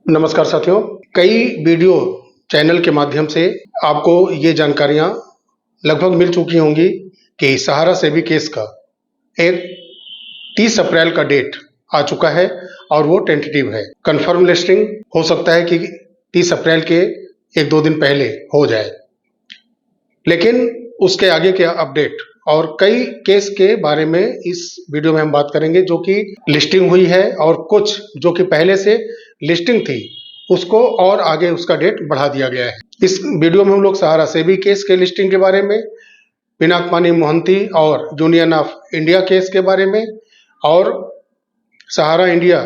नमस्कार साथियों। कई वीडियो चैनल के माध्यम से आपको ये जानकारियां लगभग मिल चुकी होंगी कि सहारा सेबी केस का एक 30 अप्रैल का डेट आ चुका है और वो टेंटेटिव है। कंफर्म लिस्टिंग हो सकता है कि 30 अप्रैल के एक दो दिन पहले हो जाए, लेकिन उसके आगे के अपडेट और कई केस के बारे में इस वीडियो में हम बात करेंगे जो कि लिस्टिंग हुई है, और कुछ जो कि पहले से लिस्टिंग थी उसको और आगे उसका डेट बढ़ा दिया गया है। इस वीडियो में हम लोग सहारा सेबी केस के लिस्टिंग के बारे में, पिनाकपानी मोहंती और यूनियन ऑफ इंडिया केस के बारे में, और Sahara India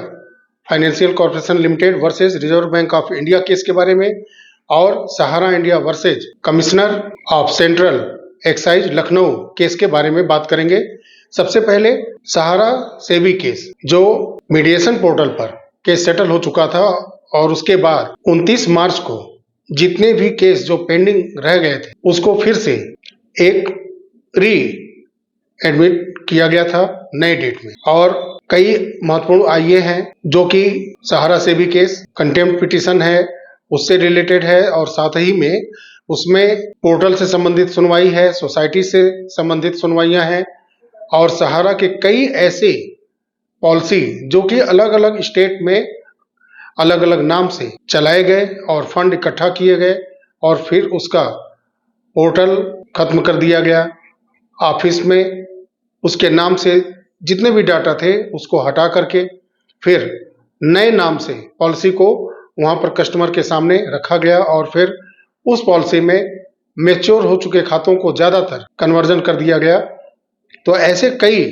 financial corporation limited versus reserve bank of India case के बारे में, और Sahara India versus commissioner of central excise Lucknow case के बारे में बात करेंगे। सबसे पहले सहारा सेबी केस, जो मीडिएशन पोर्टल पर केस सेटल हो चुका था, और उसके बाद 29 मार्च को जितने भी केस जो पेंडिंग रह गए थे उसको फिर से एक री एडमिट किया गया था नए डेट में। और कई महत्वपूर्ण आईए हैं जो कि सहारा सेबी केस कंटेम्प्ट पिटीशन है उससे रिलेटेड है, और साथ ही में उसमें पोर्टल से संबंधित सुनवाई है, सोसाइटी से संबंधित सुनवाइयां हैं, और सहारा के कई ऐसे पॉलिसी जो कि अलग अलग स्टेट में अलग अलग नाम से चलाए गए और फंड इकट्ठा किए गए, और फिर उसका पोर्टल खत्म कर दिया गया। ऑफिस में उसके नाम से जितने भी डाटा थे उसको हटा करके फिर नए नाम से पॉलिसी को वहां पर कस्टमर के सामने रखा गया, और फिर उस पॉलिसी में मैच्योर हो चुके खातों को ज्यादातर कन्वर्जन कर दिया गया। तो ऐसे कई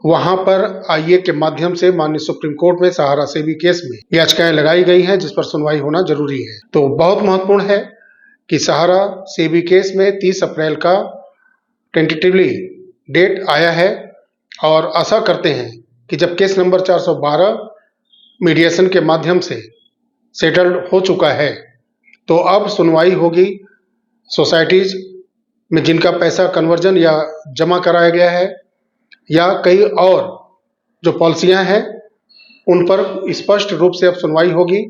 वहां पर आईए के माध्यम से माननीय सुप्रीम कोर्ट में सहारा सेबी केस में याचिकाएं लगाई गई हैं जिस पर सुनवाई होना जरूरी है। तो बहुत महत्वपूर्ण है कि सहारा सेबी केस में 30 अप्रैल का टेंटेटिवली डेट आया है, और आशा करते हैं कि जब केस नंबर 412 मीडिएशन के माध्यम से सेटल्ड हो चुका है तो अब सुनवाई होगी सोसाइटीज में जिनका पैसा कन्वर्जन या जमा कराया गया है, या कई और जो पॉलिसियां हैं उन पर स्पष्ट रूप से अब सुनवाई होगी।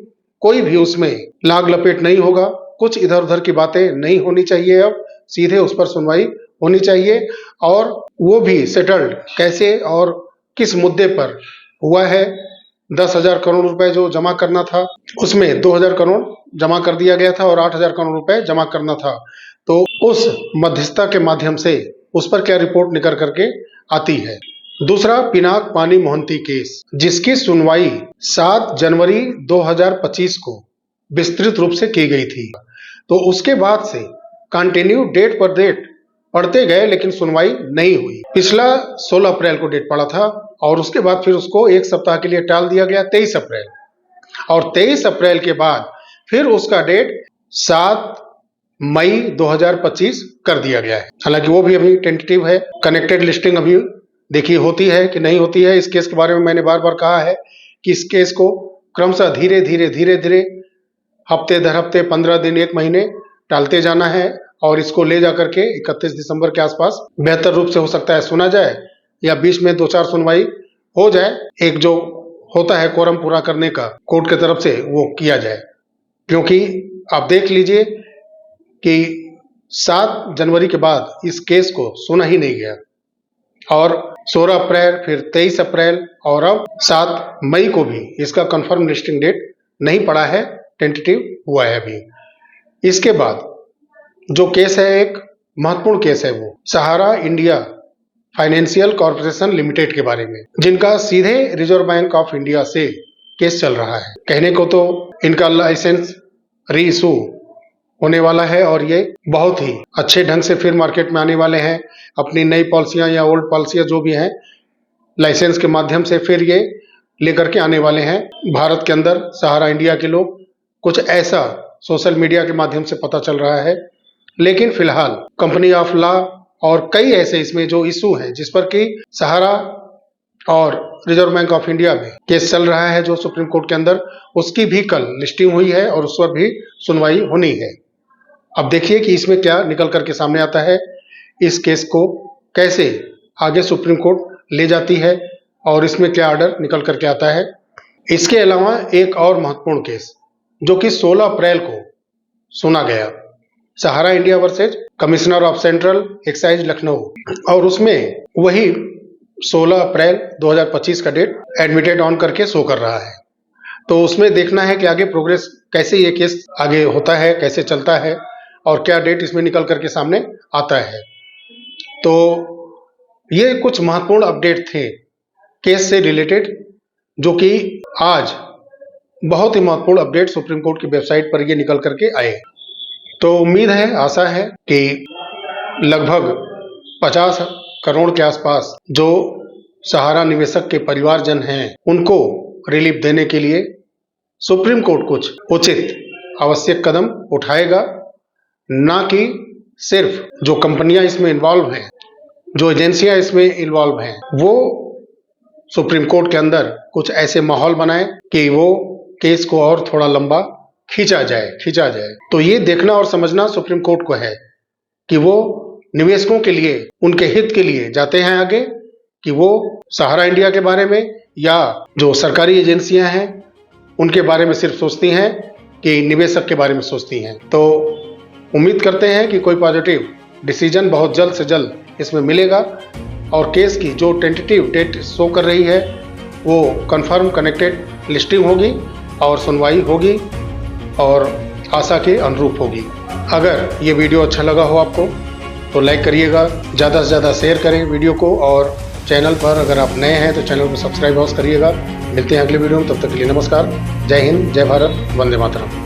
कोई भी उसमें लाग लपेट नहीं होगा, कुछ इधर उधर की बातें नहीं होनी चाहिए, अब सीधे उस पर सुनवाई होनी चाहिए। और वो भी सेटल्ड कैसे और किस मुद्दे पर हुआ है। 10,000 करोड़ रुपए जो जमा करना था उसमें 2,000 करोड़ जमा कर दिया गया था और 8,000 करोड़ रुपए जमा करना था। तो उस मध्यस्थता के माध्यम से उस पर क्या रिपोर्ट निकल करके आती है। दूसरा, पिनाकपानी मोहंती केस, जिसकी सुनवाई 7 जनवरी 2025 को विस्तृत रूप से की गई थी। तो उसके बाद से कंटिन्यू डेट पर डेट पढ़ते गए, लेकिन सुनवाई नहीं हुई। पिछला 16 अप्रैल को डेट पड़ा था, और उसके बाद फिर उसको एक सप्ताह के लिए टाल दिया गया 23 अप्रैल, और 23 अप्रैल के बाद फिर उसका डेट 7 मई 2025 कर दिया गया है। हालांकि वो भी अभी टेंटेटिव है। कनेक्टेड लिस्टिंग अभी देखिए होती है कि नहीं होती है। इस केस के बारे में मैंने बार बार कहा है कि इस केस को क्रमशः धीरे धीरे हफ्ते दर हफ्ते, 15 दिन, 1 महीने टालते जाना है, और इसको ले जाकर के 31 दिसंबर के आसपास बेहतर रूप से हो सकता है सुना जाए, या बीच में 2-4 सुनवाई हो जाए। एक जो होता है कोरम पूरा करने का कोर्ट की तरफ से, वो किया जाए। क्योंकि आप देख लीजिए कि 7 जनवरी के बाद इस केस को सुना ही नहीं गया, और 16 अप्रैल, फिर 23 अप्रैल, और अब 7 मई को भी इसका कंफर्म लिस्टिंग डेट नहीं पड़ा है, टेंटेटिव हुआ है अभी। इसके बाद जो केस है, एक महत्वपूर्ण केस है, वो सहारा इंडिया फाइनेंशियल कॉर्पोरेशन लिमिटेड के बारे में, जिनका सीधे रिजर्व बैंक ऑफ इंडिया से केस चल रहा है। कहने को तो इनका लाइसेंस री इशू होने वाला है, और ये बहुत ही अच्छे ढंग से फिर मार्केट में आने वाले हैं। अपनी नई पॉलिसियां या ओल्ड पॉलिसियां जो भी हैं, लाइसेंस के माध्यम से फिर ये लेकर के आने वाले हैं भारत के अंदर। सहारा इंडिया के लोग, कुछ ऐसा सोशल मीडिया के माध्यम से पता चल रहा है, लेकिन फिलहाल कंपनी ऑफ लॉ और कई ऐसे इसमें जो इशू हैं जिस पर कि सहारा और रिजर्व बैंक ऑफ इंडिया में केस चल रहा है जो सुप्रीम कोर्ट के अंदर, उसकी भी कल लिस्टिंग हुई है और उस पर भी सुनवाई होनी है। अब देखिए कि इसमें क्या निकल करके सामने आता है, इस केस को कैसे आगे सुप्रीम कोर्ट ले जाती है, और इसमें क्या ऑर्डर निकल करके आता है। इसके अलावा एक और महत्वपूर्ण केस जो कि 16 अप्रैल को सुना गया, Sahara India versus commissioner of central excise Lucknow, और उसमें वही 16 अप्रैल 2025 का डेट एडमिटेड ऑन करके शो कर रहा है। तो उसमें देखना है कि आगे प्रोग्रेस कैसे ये केस आगे होता है, कैसे चलता है और क्या डेट इसमें निकल करके सामने आता है। तो ये कुछ महत्वपूर्ण अपडेट थे केस से रिलेटेड, जो कि आज बहुत ही महत्वपूर्ण अपडेट सुप्रीम कोर्ट की वेबसाइट पर ये निकल करके आए। तो उम्मीद है, आशा है कि लगभग 50 करोड़ के आसपास जो सहारा निवेशक के परिवारजन हैं, उनको रिलीफ देने के लिए सुप्रीम कोर्ट कुछ उचित आवश्यक कदम उठाएगा, ना कि सिर्फ जो कंपनियां इसमें इन्वॉल्व हैं, जो एजेंसियां इसमें इन्वॉल्व हैं, वो सुप्रीम कोर्ट के अंदर कुछ ऐसे माहौल बनाए कि वो केस को और थोड़ा लंबा खींचा जाए। तो ये देखना और समझना सुप्रीम कोर्ट को है कि वो निवेशकों के लिए, उनके हित के लिए जाते हैं आगे, कि वो सहारा इंडिया के बारे में या जो सरकारी एजेंसियां हैं उनके बारे में सिर्फ सोचती हैं कि निवेशक के बारे में सोचती हैं। तो उम्मीद करते हैं कि कोई पॉजिटिव डिसीजन बहुत जल्द से जल्द इसमें मिलेगा और केस की जो टेंटेटिव डेट शो कर रही है वो कंफर्म कनेक्टेड लिस्टिंग होगी और सुनवाई होगी और आशा के अनुरूप होगी। अगर ये वीडियो अच्छा लगा हो आपको तो लाइक करिएगा, ज़्यादा से ज़्यादा शेयर करें वीडियो को, और चैनल पर अगर आप नए हैं तो चैनल को सब्सक्राइब करिएगा। मिलते हैं अगले वीडियो में, तब तक के लिए नमस्कार। जय हिंद, जय भारत, वंदे मातरम।